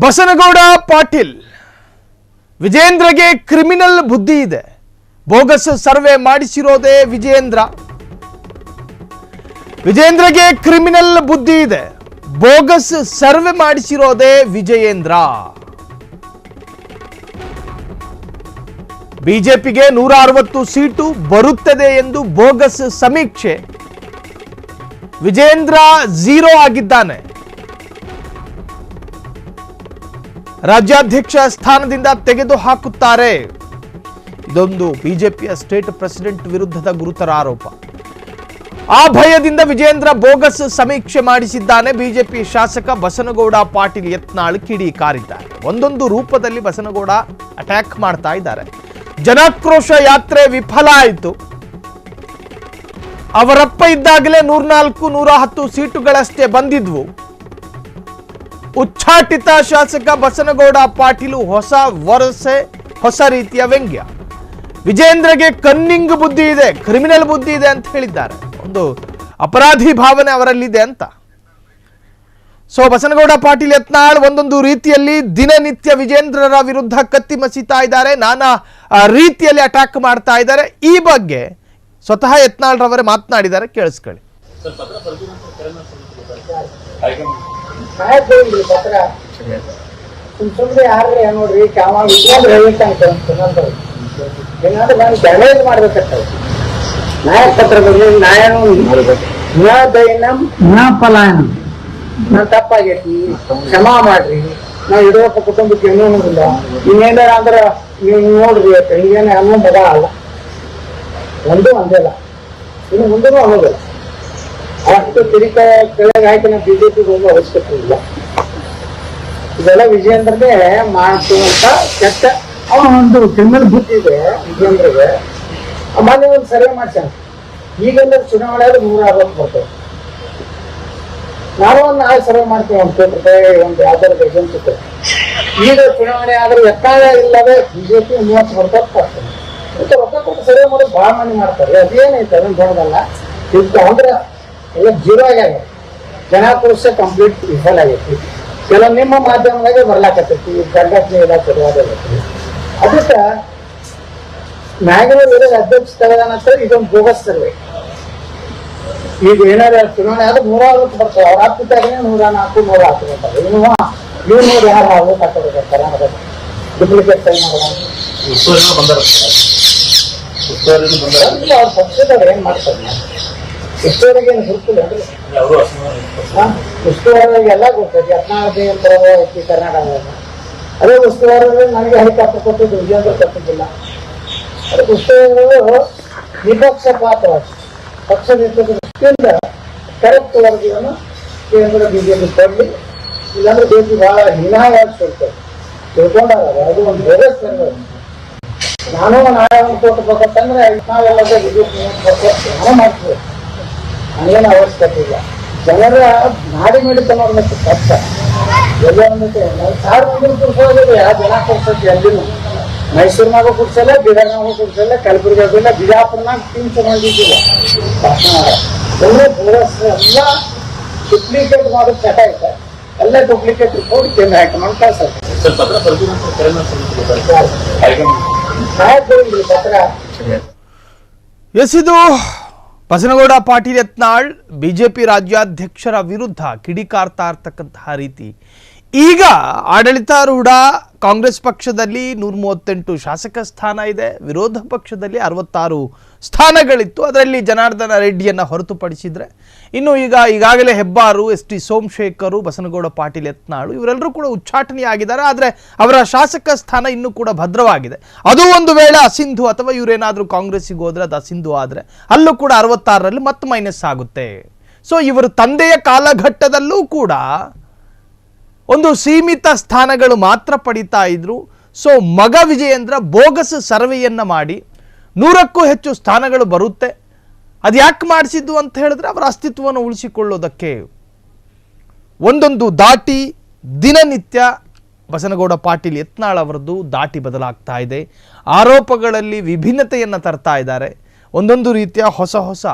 Basanagouda Patil ವಿಜೇಂದ್ರಗೆ criminal ಬುದ್ಧಿ ಇದೆ. Bogus survey ಮಾಡಿಸಿರೋದೇ ವಿಜೇಂದ್ರಗೆ ಕ್ರಿಮಿನಲ್ ಬುದ್ಧಿ ಇದೆ. ಬೋಗಸ್ ಸರ್ವೆ ಮಾಡಿಸಿರೋದೇ ವಿಜಯೇಂದ್ರ. ಬಿಜೆಪಿಗೆ 160 ಸೀಟು ಬರುತ್ತದೆ ಎಂದು ಬೋಗಸ್ ಸಮೀಕ್ಷೆ. ವಿಜೇಂದ್ರ 0 ಆಗಿದ್ದಾನೆ. ರಾಜ್ಯಾಧ್ಯಕ್ಷ ಸ್ಥಾನದಿಂದ ತೆಗೆದು ಹಾಕುತ್ತಾರೆ. ಇದೊಂದು ಬಿಜೆಪಿಯ ಸ್ಟೇಟ್ ಪ್ರೆಸಿಡೆಂಟ್ ವಿರುದ್ಧದ ಗುರುತರ ಆರೋಪ. ಆ ಭಯದಿಂದ ವಿಜೇಂದ್ರ ಬೋಗಸ್ ಸಮೀಕ್ಷೆ ಮಾಡಿಸಿದ್ದಾನೆ. ಬಿಜೆಪಿ ಶಾಸಕ ಬಸನಗೌಡ ಪಾಟೀಲ್ ಯತ್ನಾಳ್ ಕಿಡಿಕಾರಿದ್ದಾರೆ. ಒಂದೊಂದು ರೂಪದಲ್ಲಿ ಬಸನಗೌಡ ಅಟ್ಯಾಕ್ ಮಾಡ್ತಾ ಇದ್ದಾರೆ. ಜನಾಕ್ರೋಶ ಯಾತ್ರೆ ವಿಫಲ ಆಯಿತು. ಅವರಪ್ಪ ಇದ್ದಾಗಲೇ 104-110 ಸೀಟುಗಳಷ್ಟೇ ಬಂದಿದ್ವು. ಉಚ್ಚಾಟಿತ ಶಾಸಕ ಬಸನಗೌಡ ಪಾಟೀಲ್ ಹೊಸ ವರಸೆ, ಹೊಸ ರೀತಿಯ ವ್ಯಂಗ್ಯ. ವಿಜೇಂದ್ರಗೆ ಕನ್ನಿಂಗ್ ಬುದ್ಧಿ ಇದೆ, ಕ್ರಿಮಿನಲ್ ಬುದ್ಧಿ ಇದೆ ಅಂತ ಹೇಳಿದ್ದಾರೆ. ಒಂದು ಅಪರಾಧಿ ಭಾವನೆ ಅವರಲ್ಲಿದೆ ಅಂತ. ಸೊ ಬಸನಗೌಡ ಪಾಟೀಲ್ ಯತ್ನಾಳ್ ಒಂದೊಂದು ರೀತಿಯಲ್ಲಿ ದಿನನಿತ್ಯ ವಿಜೇಂದ್ರರ ವಿರುದ್ಧ ಕತ್ತಿ ಮಸೀತಾ ಇದ್ದಾರೆ, ನಾನಾ ರೀತಿಯಲ್ಲಿ ಅಟ್ಯಾಕ್ ಮಾಡ್ತಾ ಇದ್ದಾರೆ. ಈ ಬಗ್ಗೆ ಸ್ವತಃ ಯತ್ನಾಳ್ ರವರೇ ಮಾತನಾಡಿದ್ದಾರೆ, ಕೇಳಿಸ್ಕೊಳ್ಳಿ. ಸುಮ್ಮನೆ ನೋಡ್ರಿ ಏನಾದ್ರೂ ನಾನು ಡ್ಯಾಮೇಜ್ ಮಾಡ್ಬೇಕಾಗ್ತದೆ. ನಾಯಕ ಪತ್ರ ಬಂದ್ರೆ ಪಲಾಯನ ನಾನ್ ತಪ್ಪಾಗೈತಿ, ಕ್ಷಮಾ ಮಾಡ್ರಿ, ನಾವ್ ಯಡಿಯೂರಪ್ಪ ಕುಟುಂಬಕ್ಕೆ ಏನೂ ಅನ್ನೋದಿಲ್ಲ, ಇನ್ನೇನಾರ ಅಂದ್ರ ನೀವು ನೋಡ್ರಿ ಅಂತ ಹಿಂಗೇನ ಅನ್ನೋ ಮಗ ಅಲ್ಲ, ಒಂದೂ ಅಂದಿಲ್ಲ, ಇನ್ನು ಮುಂದೂ ಅನ್ನೋದಿಲ್ಲ. ಅಷ್ಟು ತಿರಿಕ ಕೆಳಗೆ ಹಾಕಿ ನಾವು ಬಿಜೆಪಿಗೆ ಹೋಗೋ ಅವಶ್ಯಕತೆ ಇಲ್ಲ. ಇದೆಲ್ಲ ವಿಜಯೇಂದ್ರನೇ ಮಾಡುವಂತ ಕೆಟ್ಟ ಒಂದು ಕ್ರಿಮಿನಲ್ ಬುದ್ಧಿ ಇದೆ ವಿಜಯೇಂದ್ರಗೆ. ಮೊನ್ನೆ ಒಂದು ಸರ್ವೆ ಮಾಡ್ಸ್ಯಾನ, ಈಗೆಲ್ಲ ಚುನಾವಣೆ ಆದ್ರೆ 160 ಬರ್ತವೆ. ನಾನು ಒಂದು ನಾಳೆ ಸರ್ವೆ ಮಾಡ್ತೀವಿ, 1 ಕೋಟಿ ರೂಪಾಯಿ ಒಂದು ಯಾವ್ದಾದ್ರು ಏಜೆನ್ಸಿ. ಈಗ ಚುನಾವಣೆ ಆದ್ರೆ ಎತ್ತಾಳೆ ಇಲ್ಲದೆ ಬಿಜೆಪಿ 30 ಬರ್ತದೆ. ಮತ್ತೆ ರೊಕ್ಕ ಕೊಟ್ಟು ಸರ್ವೆ ಮಾಡೋದು ಬಹಳ ಮಂದಿ ಮಾಡ್ತಾರೆ. ಅದೇನೈತೆ ಅದನ್ನ ದೊಡ್ಡದಲ್ಲ. ಅಂದ್ರೆ ಎಲ್ಲ 0 ಆಗ್ಯಾಗ, ಜನಾಕ್ರೋಶ ಕಂಪ್ಲೀಟ್ ವಿಫಲ ಆಗೈತಿ. ಕೆಲವು ನಿಮ್ಮ ಮಾಧ್ಯಮದಾಗೆ ಬರ್ಲಾಕತ್ತೈತಿ, ಸಂಘಟನೆ ಎಲ್ಲ ಚಲುವಾಗೈತಿ. ಅದಕ್ಕೆ ಮ್ಯಾಗ್ನೂರು ಅಧ್ಯಕ್ಷ ತೆಗೆದಾನಂತ ಇದೊಂದು ಬೋಗಸ್ ಸರ್ವೆ. ಈಗ ಏನಾರ ಚುನಾವಣೆ ಆದ್ರೆ 160 ಬರ್ತವೆ. ಅವ್ರ ಹಾಕಿದ್ದಾಗನೇ 104, 110 ಬರ್ತಾರೆ. ಇವ್ ನೋಡಿ ಯಾರು ಓಟ್ ಹಾಕೋಬೇಕಾರೆ ಡುಪ್ಲಿಕೇಟ್ ಸೈ ಮಾಡೋಣ. ಅವ್ರ ಪಕ್ಷದವ್ರು ಏನ್ ಮಾಡ್ತಾರೆ, ಇಷ್ಟವರೆಗೆ ಏನು ಗುರುತಿಲ್ಲ. ಉಸ್ತುವಾರಿಗೆ ಎಲ್ಲ ಗೊತ್ತೈತಿ. 14 ಅಂತ ಐತಿ ಕರ್ನಾಟಕದಾಗ. ಅದೇ ಉಸ್ತುವಾರಲ್ಲಿ ನನಗೆ ಹೆಲಿಕಾಪ್ಟರ್ ಕೊಟ್ಟಿದ್ದು, ವಿಜಯೇಂದ್ರ ಕೊಟ್ಟಿದ್ದಿಲ್ಲ. ಅದಕ್ಕೆ ಉಸ್ತುವಾರಿಗಳು ನಿಪಕ್ಷಪಾತವಾಗಿ ಪಕ್ಷದ ದೃಷ್ಟಿಯಿಂದ ಕರೆಕ್ಟ್ ವರದಿಯನ್ನು ಕೇಂದ್ರ ಬಿಜೆಪಿ ಕೊಡಲಿ, ಇಲ್ಲಾಂದ್ರೆ ಬಿಜೆಪಿ ಬಹಳ ಹೀನಾಯಾಗಿ ತಿಳ್ಕೊಂಡಾಗ ಅದು ಒಂದು ಬೇರೆ ಸಂಘ. ನಾನು ನಾಳೆ ಒಂದು ಕೋಟಿ ಬೇಕಂತಂದ್ರೆ ನಾವೆಲ್ಲ ಬಿಜೆಪಿ ನಾನು ಮಾಡ್ತೀವಿ, ನನಗೇನು ಅವಶ್ಯಕತೆ ಇಲ್ಲ. ಜನರ ನಾಡಿ ಮಿಡಿತ ನೋಡ್ಬೇಕು ಕಷ್ಟ. ಎಲ್ಲ ಒಂದಕ್ಕೆ ನಾವು 1000 ಮಂದಿ ಕೂರ್ಸೋದಿಲ್ಲ, ಯಾವ ಜನ ಕೂರ್ಸೋದು ಎಲ್ಲಿನೂ. ಮೈಸೂರಿನಾಗೂ ಕೂರ್ಸಲ್ಲ, ಬೀದರ್ನಾಗೂ ಕೂರ್ಸಲ್ಲ, ಕಲಬುರಗಿ ಇಲ್ಲ, ಬಿಜಾಪುರನಾಗ ಟೀಮ್ ತಗೊಂಡಿದ್ದಿಲ್ಲ. ಎಲ್ಲ ಡುಪ್ಲಿಕೇಟ್ ಮಾಡೋದು ಚಟ ಐತೆ. ಎಲ್ಲ ಡುಪ್ಲಿಕೇಟ್ ರಿಪೋರ್ಟ್ ಕೇಂದ್ರ ಹೈಕಮಾಂಡ್ ಕಳ್ಸಲ್ಲ. ಪತ್ರ ಎಸ್, ಇದು ಬಸನಗೌಡ ಪಾಟೀಲ್ ಯತ್ನಾಳ್ ಬಿಜೆಪಿ ರಾಜ್ಯಾಧ್ಯಕ್ಷರ ವಿರುದ್ಧ ಕಿಡಿಕಾರ್ತಾ ಇರ್ತಕ್ಕಂತಹ ರೀತಿ. ಈಗ ಆಡಳಿತಾರೂಢ ಕಾಂಗ್ರೆಸ್ ಪಕ್ಷದಲ್ಲಿ 138 ಶಾಸಕ ಸ್ಥಾನ ಇದೆ, ವಿರೋಧ ಪಕ್ಷದಲ್ಲಿ 66 ಸ್ಥಾನಗಳಿತ್ತು. ಅದರಲ್ಲಿ ಜನಾರ್ದನ ರೆಡ್ಡಿಯನ್ನು ಹೊರತುಪಡಿಸಿದ್ರೆ ಇನ್ನು ಈಗಾಗಲೇ ಹೆಬ್ಬಾರು, ST ಸೋಮಶೇಖರ್, ಬಸನಗೌಡ ಪಾಟೀಲ್ ಯತ್ನಾಳ್ ಇವರೆಲ್ಲರೂ ಕೂಡ ಉಚ್ಚಾಟನೆಯಾಗಿದ್ದಾರೆ. ಆದರೆ ಅವರ ಶಾಸಕ ಸ್ಥಾನ ಇನ್ನೂ ಕೂಡ ಭದ್ರವಾಗಿದೆ. ಅದು ಒಂದು ವೇಳೆ ಅಸಿಂಧು ಅಥವಾ ಇವರೇನಾದರೂ ಕಾಂಗ್ರೆಸ್ಸಿಗೆ ಹೋದ್ರೆ ಅದು ಅಸಿಂಧು ಆದರೆ ಅಲ್ಲೂ ಕೂಡ 66ರಲ್ಲಿ ಮತ್ತೆ ಮೈನಸ್ ಆಗುತ್ತೆ. ಸೊ ಇವರು ತಂದೆಯ ಕಾಲಘಟ್ಟದಲ್ಲೂ ಕೂಡ ಒಂದು ಸೀಮಿತ ಸ್ಥಾನಗಳು ಮಾತ್ರ ಪಡಿತಾ ಇದ್ರು. ಸೊ ಮಗ ವಿಜಯೇಂದ್ರ ಬೋಗಸ್ ಸರ್ವೆಯನ್ನ ಮಾಡಿ 100ಕ್ಕೂ ಹೆಚ್ಚು ಸ್ಥಾನಗಳು ಬರುತ್ತೆ. ಅದು ಯಾಕೆ ಮಾಡಿಸಿದ್ದು ಅಂತ ಹೇಳಿದ್ರೆ ಅವರ ಅಸ್ತಿತ್ವವನ್ನು ಉಳಿಸಿಕೊಳ್ಳೋದಕ್ಕೆ. ಒಂದೊಂದು ದಾಟಿ ದಿನನಿತ್ಯ ಬಸನಗೌಡ ಪಾಟೀಲ್ ಯತ್ನಾಳ್ ಅವರದ್ದು ದಾಟಿ ಬದಲಾಗ್ತಾ ಇದೆ. ಆರೋಪಗಳಲ್ಲಿ ವಿಭಿನ್ನತೆಯನ್ನು ತರ್ತಾ ಇದ್ದಾರೆ. ಒಂದೊಂದು ರೀತಿಯ ಹೊಸ ಹೊಸ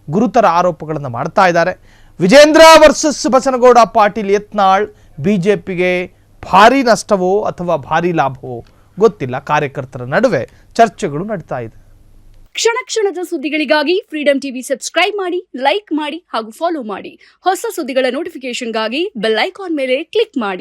ಗುರುತರ ಆರೋಪಗಳನ್ನು ಮಾಡ್ತಾ ಇದ್ದಾರೆ. ವಿಜೇಂದ್ರ ವರ್ಸಸ್ ಬಸನಗೌಡ ಪಾಟೀಲ್ ಯತ್ನಾಳ್ ಬಿಜೆಪಿಗೆ ಭಾರಿ ನಷ್ಟವೋ ಅಥವಾ ಭಾರಿ ಲಾಭವೋ ಗೊತ್ತಿಲ್ಲ. ಕಾರ್ಯಕರ್ತರ ನಡುವೆ ಚರ್ಚೆಗಳು ನಡೀತಾ ಇದೆ. ಕ್ಷಣ ಕ್ಷಣದ ಸುದ್ದಿಗಳಿಗಾಗಿ ಫ್ರೀಡಂ ಟಿವಿ ಸಬ್ಸ್ಕ್ರೈಬ್ ಮಾಡಿ, ಲೈಕ್ ಮಾಡಿ ಹಾಗೂ ಫಾಲೋ ಮಾಡಿ. ಹೊಸ ಸುದ್ದಿಗಳ ನೋಟಿಫಿಕೇಶನ್ಗಾಗಿ ಬೆಲ್ ಐಕಾನ್ ಮೇಲೆ ಕ್ಲಿಕ್ ಮಾಡಿ.